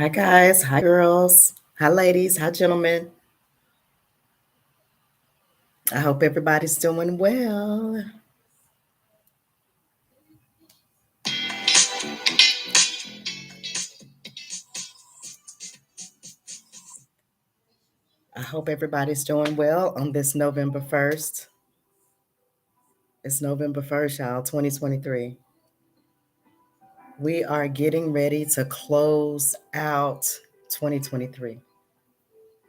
Hi, guys. Hi, girls. Hi, ladies. Hi, gentlemen. I hope everybody's doing well. I hope everybody's doing well on this November 1st. It's November 1st, y'all, 2023. We are getting ready to close out 2023.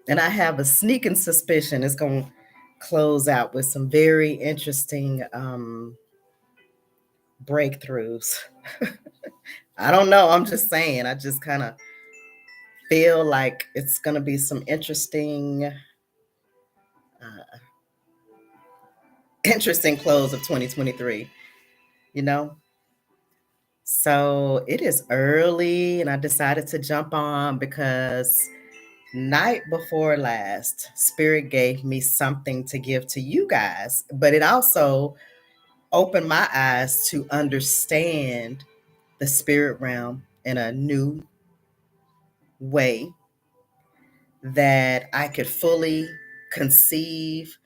And I have a sneaking suspicion it's going to close out with some very interesting breakthroughs. I don't know. I'm just saying. I just kind of feel like it's going to be some interesting close of 2023, you know? So it is early and I decided to jump on because night before last, Spirit gave me something to give to you guys, but it also opened my eyes to understand the spirit realm in a new way that I could fully conceive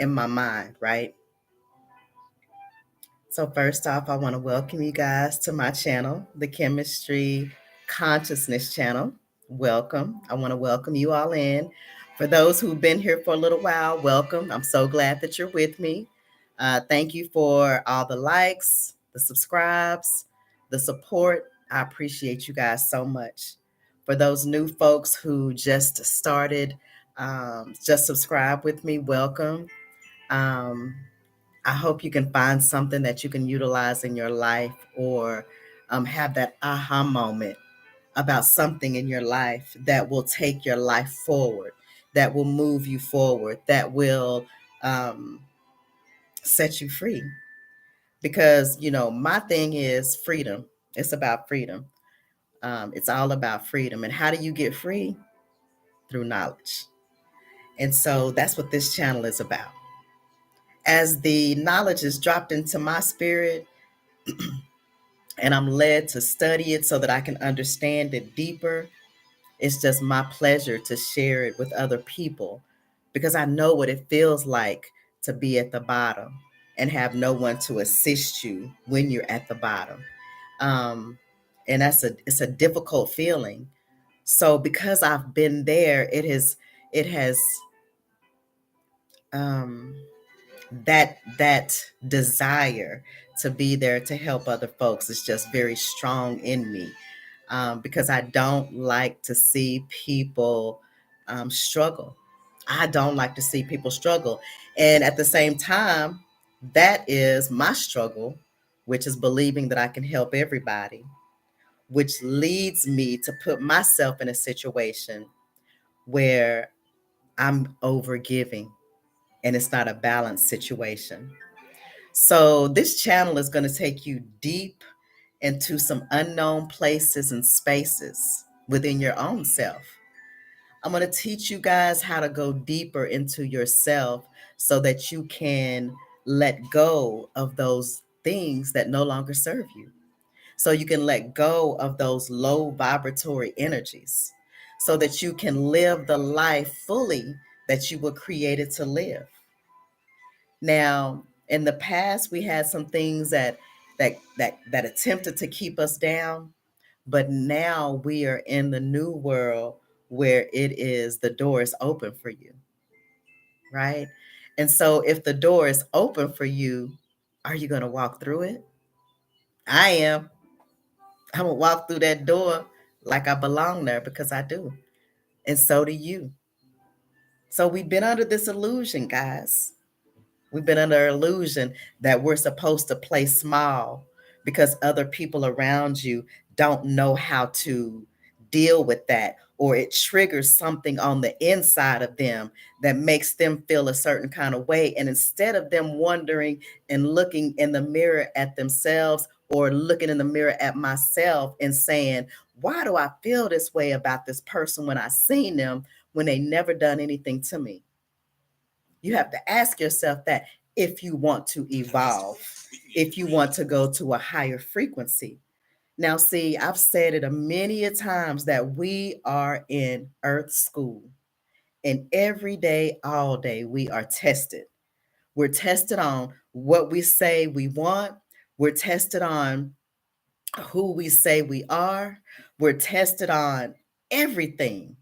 in my mind, right? So, first off, I want to welcome you guys to my channel, the Chemistry Consciousness channel. Welcome. I want to welcome you all in. For those who've been here for a little while, welcome. I'm so glad that you're with me. Thank you for all the likes, the subscribes, the support. I appreciate you guys so much. For those new folks who just started, just subscribe with me, welcome. Um, I hope you can find something that you can utilize in your life or have that aha moment about something in your life that will take your life forward, that will move you forward, that will um, set you free. Because, my thing is freedom. It's about freedom. It's all about freedom. And how do you get free? Through knowledge. And so that's what this channel is about. As the knowledge is dropped into my spirit, and I'm led to study it so that I can understand it deeper, it's just my pleasure to share it with other people because I know what it feels like to be at the bottom and have no one to assist you when you're at the bottom. Um, and it's a difficult feeling. So because I've been there, it has um, that desire to be there to help other folks is just very strong in me, because I don't like to see people struggle. I don't like to see people struggle. And at the same time, that is my struggle, which is believing that I can help everybody, which leads me to put myself in a situation where I'm over giving and it's not a balanced situation. So this channel is going to take you deep into some unknown places and spaces within your own self. I'm going to teach you guys how to go deeper into yourself so that you can let go of those things that no longer serve you. So you can let go of those low vibratory energies so that you can live the life fully that you were created to live. Now, in the past, we had some things that attempted to keep us down, but now we are in the new world where the door is open for you, right? And so if the door is open for you, are you going to walk through it? I am. I'm going to walk through that door like I belong there because I do. And so do you. So we've been under this illusion, guys. We've been under illusion that we're supposed to play small because other people around you don't know how to deal with that, or it triggers something on the inside of them that makes them feel a certain kind of way. And instead of them wondering and looking in the mirror at themselves or looking in the mirror at myself and saying, why do I feel this way about this person when I seen them when they never done anything to me? You have to ask yourself that if you want to evolve, if you want to go to a higher frequency. Now, see, I've said it a many a times that we are in earth school, and every day, all day, we are tested. We're tested on what we say we want. We're tested on who we say we are. We're tested on everything.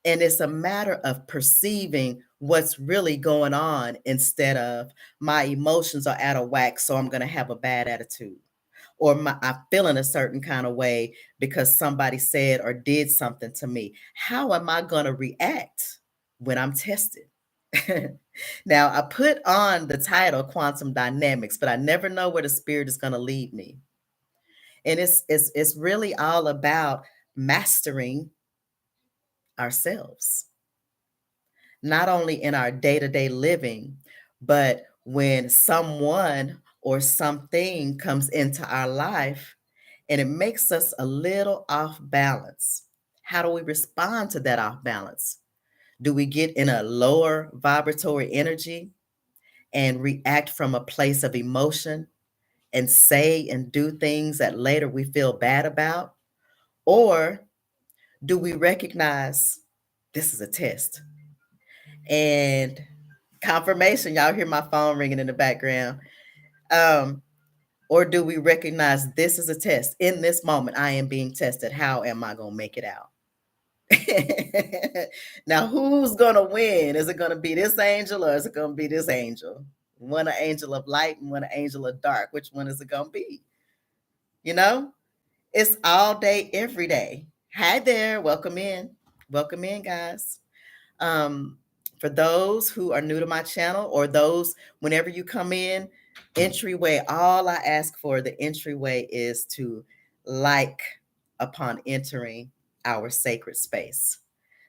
And it's a matter of perceiving what's really going on instead of my emotions are out of whack, so I'm going to have a bad attitude. Or I feel in a certain kind of way because somebody said or did something to me. How am I going to react when I'm tested? Now, I put on the title Quantum Dynamics, but I never know where the spirit is going to lead me. And it's really all about mastering ourselves, not only in our day-to-day living, but when someone or something comes into our life and it makes us a little off balance. How do we respond to that off balance? Do we get in a lower vibratory energy and react from a place of emotion and say and do things that later we feel bad about? Or do we recognize this is a test? And confirmation, y'all hear my phone ringing in the background. Um, or do we recognize this is a test? In this moment, I am being tested. How am I going to make it out? Now, who's going to win? Is it going to be this angel or is it going to be this angel? One an angel of light and one an angel of dark. Which one is it going to be? You know, it's all day, every day. Hi there. Welcome in. Welcome in, guys. Um, for those who are new to my channel or those, whenever you come in, entryway, all I ask for the entryway is to like upon entering our sacred space.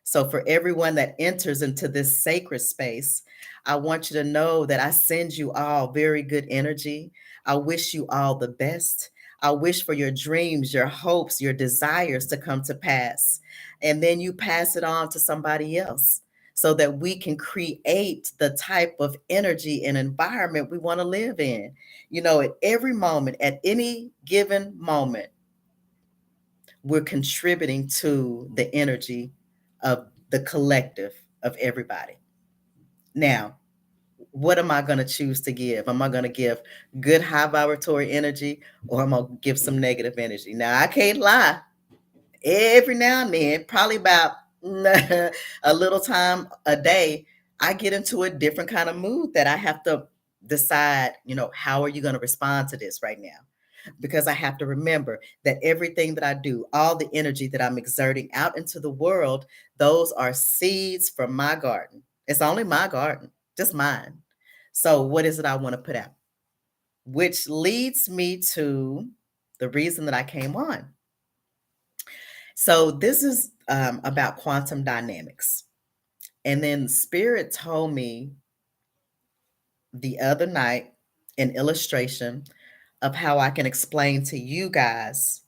So for everyone that enters into this sacred space, I want you to know that I send you all very good energy. I wish you all the best. I wish for your dreams, your hopes, your desires to come to pass. And then you pass it on to somebody else so that we can create the type of energy and environment we want to live in. You know, at every moment, at any given moment, we're contributing to the energy of the collective of everybody. Now, what am I going to choose to give? Am I going to give good high vibratory energy or am I going to give some negative energy? Now, I can't lie. Every now and then, probably about a little time a day, I get into a different kind of mood that I have to decide, how are you going to respond to this right now? Because I have to remember that everything that I do, all the energy that I'm exerting out into the world, those are seeds from my garden. It's only my garden, just mine. So, what is it I want to put out? Which leads me to the reason that I came on. So, this is about quantum dynamics. And then Spirit told me the other night an illustration of how I can explain to you guys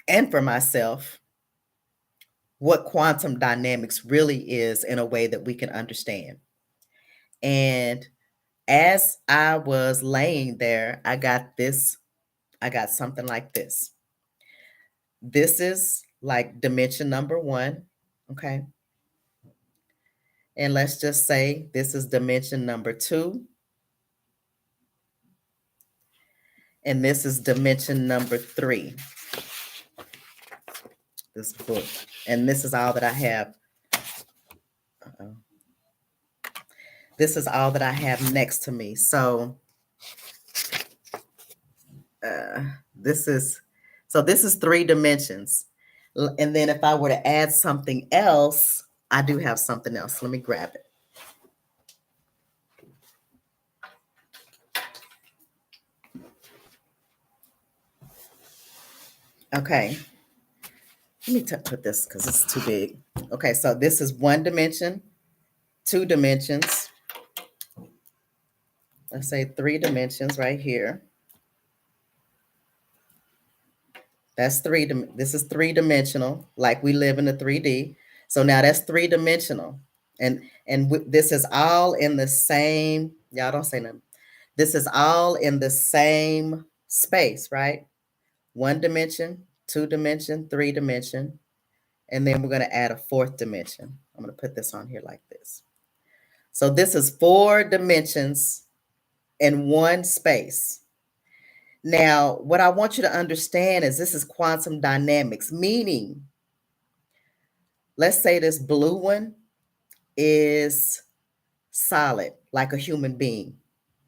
and for myself what quantum dynamics really is in a way that we can understand. And as I was laying there, I got something like this. This is like dimension number 1, okay? And let's just say this is dimension number 2, and this is dimension number 3. This book, and this is all that I have. Uh-oh. This is all that I have next to me. So this is 3 dimensions. And then if I were to add something else, I do have something else. Let me grab it. Okay. Let me put this because it's too big. Okay, so this is 1 dimension, 2 dimensions. Let's say 3 dimensions right here. That's this is 3-dimensional, like we live in the 3D. So now that's 3-dimensional. And this is all in the same, y'all don't say nothing. This is all in the same space, right? one dimension, two dimension, three dimension, and then we're going to add a fourth dimension. I'm going to put this on here like this. So this is 4 dimensions in one space. Now, what I want you to understand is this is quantum dynamics, meaning, let's say this blue one is solid, like a human being,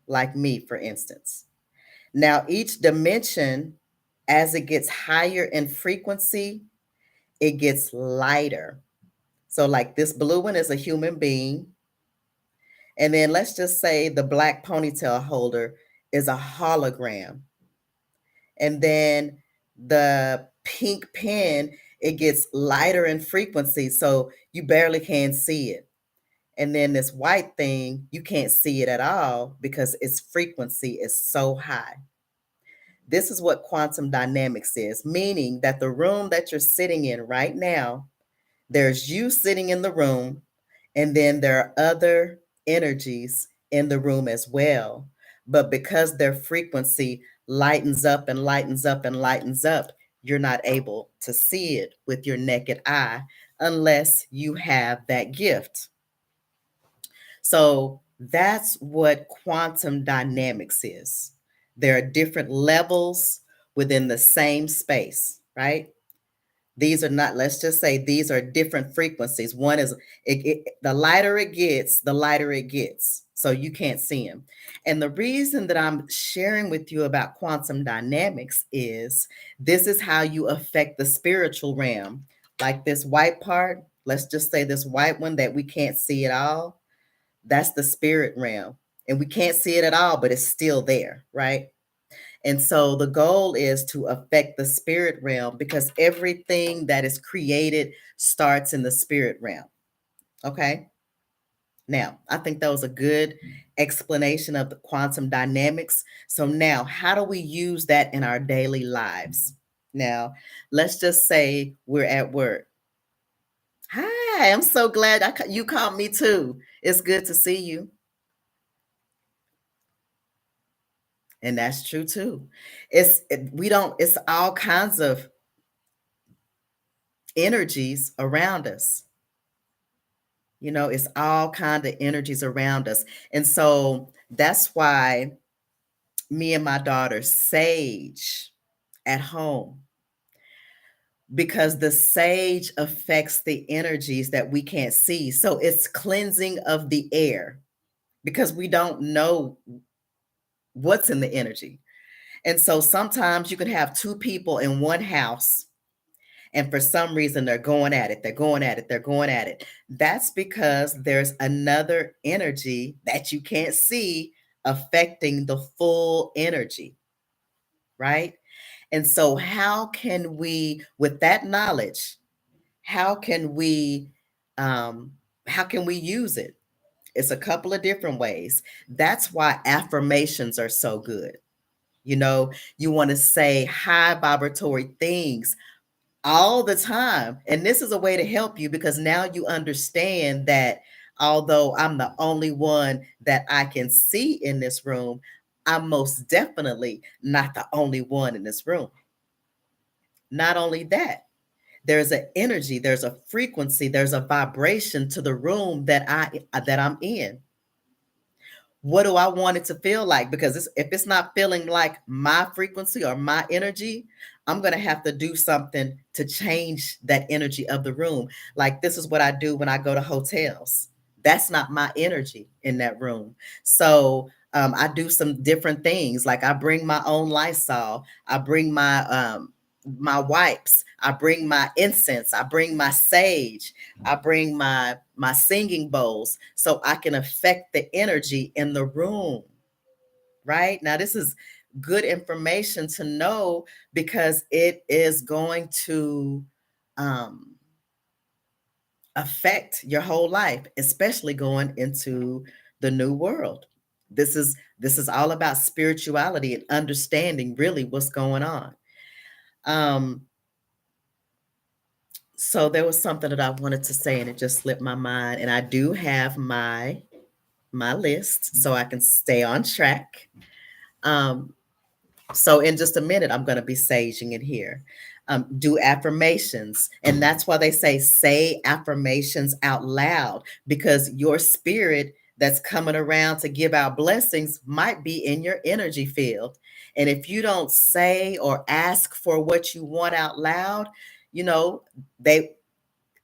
like me, for instance. Now, each dimension, as it gets higher in frequency, it gets lighter. So, like this blue one is a human being. And then let's just say the black ponytail holder is a hologram. And then the pink pen, it gets lighter in frequency, so you barely can see it. And then this white thing, you can't see it at all because its frequency is so high. This is what quantum dynamics is, meaning that the room that you're sitting in right now, there's you sitting in the room, and then there are other energies in the room as well. But because their frequency lightens up and lightens up and lightens up, you're not able to see it with your naked eye unless you have that gift. So that's what quantum dynamics is. There are different levels within the same space, right? These are not, let's just say these are different frequencies. One is, the lighter it gets, the lighter it gets. So you can't see them. And the reason that I'm sharing with you about quantum dynamics is this is how you affect the spiritual realm. Like this white part, let's just say this white one that we can't see at all, that's the spirit realm. And we can't see it at all, but it's still there, right? And so the goal is to affect the spirit realm because everything that is created starts in the spirit realm. Okay. Now, I think that was a good explanation of the quantum dynamics. So now, how do we use that in our daily lives? Now, let's just say we're at work. Hi, I'm so glad you called me too. It's good to see you. And that's true too. It's all kinds of energies around us. You know, it's all kind of energies around us. And so that's why me and my daughter sage at home, because the sage affects the energies that we can't see. So it's cleansing of the air because we don't know what's in the energy. And so sometimes you can have 2 people in one house, and for some reason they're going at it, they're going at it, they're going at it. That's because there's another energy that you can't see affecting the full energy, right? And so how can we, with that knowledge, how can we um how can we use it? It's a couple of different ways. That's why affirmations are so good. You know, you want to say high vibratory things all the time. And this is a way to help you because now you understand that although I'm the only one that I can see in this room, I'm most definitely not the only one in this room. Not only that, there's an energy, there's a frequency, there's a vibration to the room that I'm in. What do I want it to feel like? Because if it's not feeling like my frequency or my energy, I'm going to have to do something to change that energy of the room. Like this is what I do when I go to hotels. That's not my energy in that room. So I do some different things. Like I bring my own Lysol. I bring my wipes. I bring my incense. I bring my sage. I bring my singing bowls so I can affect the energy in the room. Right? Now this is good information to know because it is going to um, affect your whole life, especially going into the new world. This is all about spirituality and understanding really what's going on. Um, so there was something that I wanted to say and it just slipped my mind. And I do have my list so I can stay on track. Um, So in just a minute, I'm going to be saging it here. Do affirmations. And that's why they say affirmations out loud, because your spirit that's coming around to give out blessings might be in your energy field. And if you don't say or ask for what you want out loud, you know, they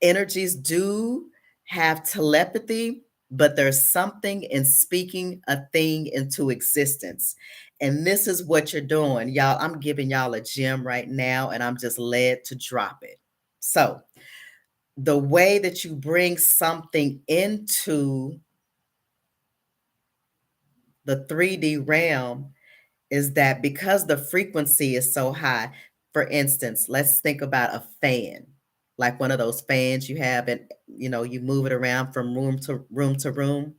energies do have telepathy, but there's something in speaking a thing into existence. And this is what you're doing. Y'all, I'm giving y'all a gem right now, and I'm just led to drop it. So, the way that you bring something into the 3D realm is that because the frequency is so high. For instance, let's think about a fan, like one of those fans you have, and you move it around from room to room to room.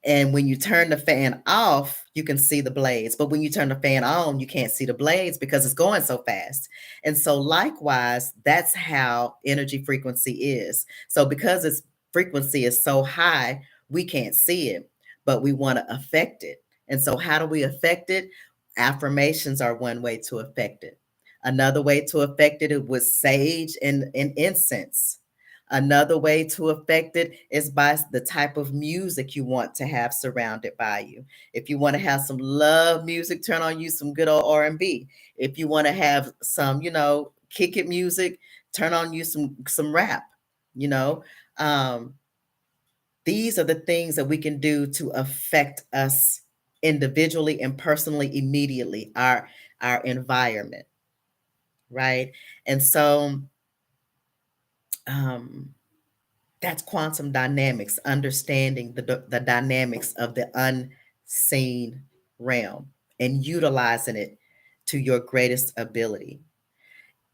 And when you turn the fan off, you can see the blades. But when you turn the fan on, you can't see the blades because it's going so fast. And so, likewise, that's how energy frequency is. So, because its frequency is so high, we can't see it, but we want to affect it. And so, how do we affect it? Affirmations are one way to affect it. Another way to affect it was sage and incense. Another way to affect it is by the type of music you want to have surrounded by you. If you want to have some love music, turn on you some good old R&B. If you want to have some, kick it music, turn on you some rap, you know. Um, these are the things that we can do to affect us individually and personally immediately, our environment, right? And so um that's quantum dynamics, understanding the dynamics of the unseen realm and utilizing it to your greatest ability.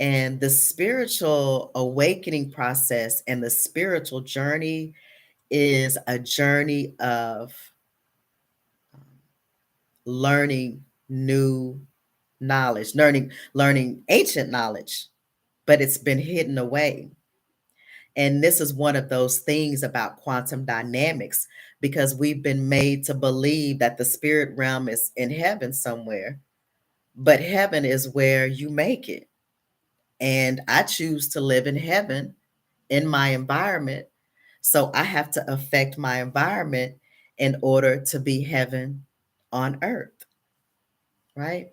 And the spiritual awakening process and the spiritual journey is a journey of learning new knowledge, learning ancient knowledge, but it's been hidden away. And this is one of those things about quantum dynamics, because we've been made to believe that the spirit realm is in heaven somewhere, but heaven is where you make it. And I choose to live in heaven in my environment. So I have to affect my environment in order to be heaven on earth, right?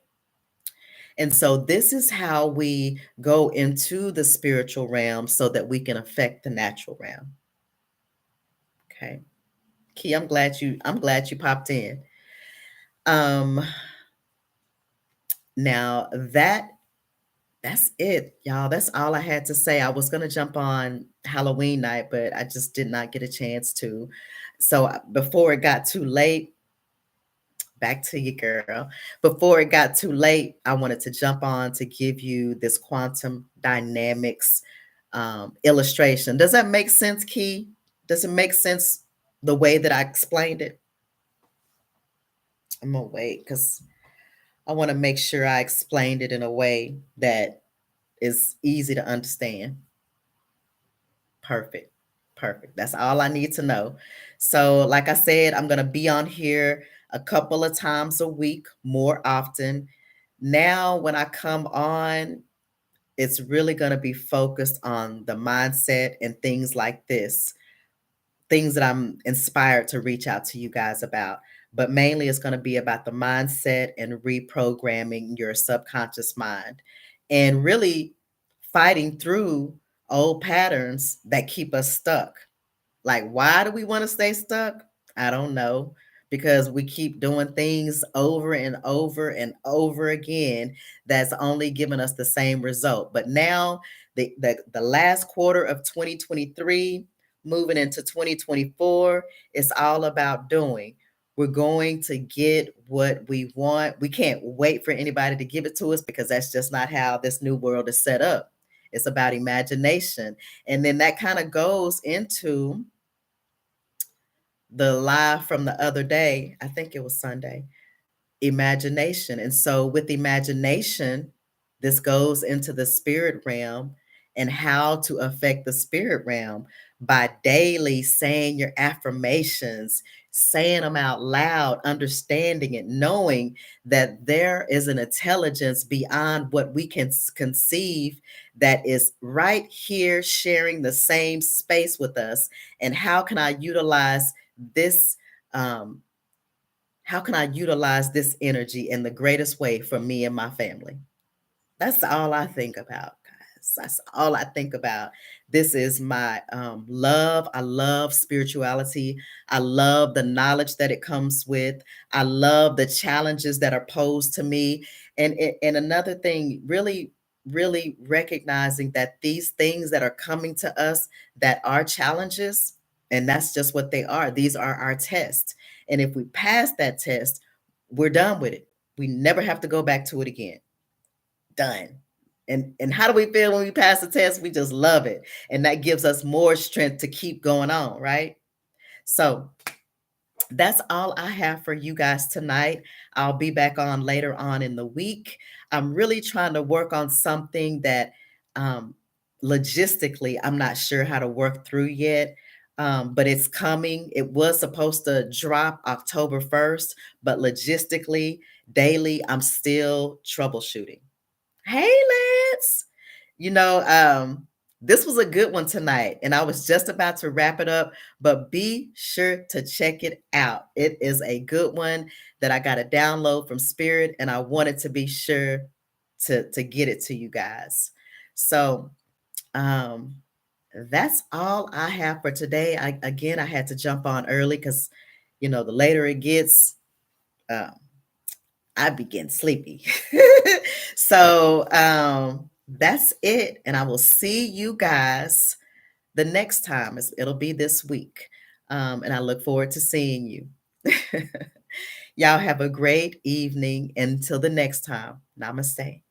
And so this is how we go into the spiritual realm so that we can affect the natural realm. Okay. Key, I'm glad you popped in. Um, Now that's it, y'all. That's all I had to say. I was gonna jump on Halloween night, but I just did not get a chance to. So before it got too late, back to you, girl. Before it got too late, I wanted to jump on to give you this quantum dynamics illustration. Does that make sense, Key? Does it make sense the way that I explained it? I'm gonna wait because I want to make sure I explained it in a way that is easy to understand. Perfect. Perfect. That's all I need to know. So, like I said, I'm going to be on here a couple of times a week, more often. Now, when I come on, it's really going to be focused on the mindset and things like this, things that I'm inspired to reach out to you guys about. But mainly it's going to be about the mindset and reprogramming your subconscious mind and really fighting through old patterns that keep us stuck. Like, why do we want to stay stuck? I don't know. Because we keep doing things over and over and over again that's only giving us the same result. But now, the last quarter of 2023, moving into 2024, it's all about doing. We're going to get what we want. We can't wait for anybody to give it to us because that's just not how this new world is set up. It's about imagination. And then that kind of goes into the live from the other day. I think it was Sunday. Imagination. And so with imagination, this goes into the spirit realm and how to affect the spirit realm by daily saying your affirmations, saying them out loud, understanding it, knowing that there is an intelligence beyond what we can conceive that is right here sharing the same space with us. And how can I utilize this? Um, how can I utilize this energy in the greatest way for me and my family? That's all I think about, guys. That's all I think about. This is my love. I love spirituality. I love the knowledge that it comes with. I love the challenges that are posed to me. And another thing, really, really recognizing that these things that are coming to us that are challenges, and that's just what they are. These are our tests. And if we pass that test, we're done with it. We never have to go back to it again. Done. And how do we feel when we pass the test? We just love it. And that gives us more strength to keep going on, right? So that's all I have for you guys tonight. I'll be back on later on in the week. I'm really trying to work on something that um, logistically I'm not sure how to work through yet. But it's coming. It was supposed to drop October 1st, but logistically, daily, I'm still troubleshooting. Hey, Lance. You know, this was a good one tonight, and I was just about to wrap it up, but be sure to check it out. It is a good one that I got a download from Spirit, and I wanted to be sure to get it to you guys. So, um, that's all I have for today. I had to jump on early because, the later it gets, uh, I begin sleepy. So that's it. And I will see you guys the next time. It'll be this week. And I look forward to seeing you. Y'all have a great evening. Until the next time. Namaste.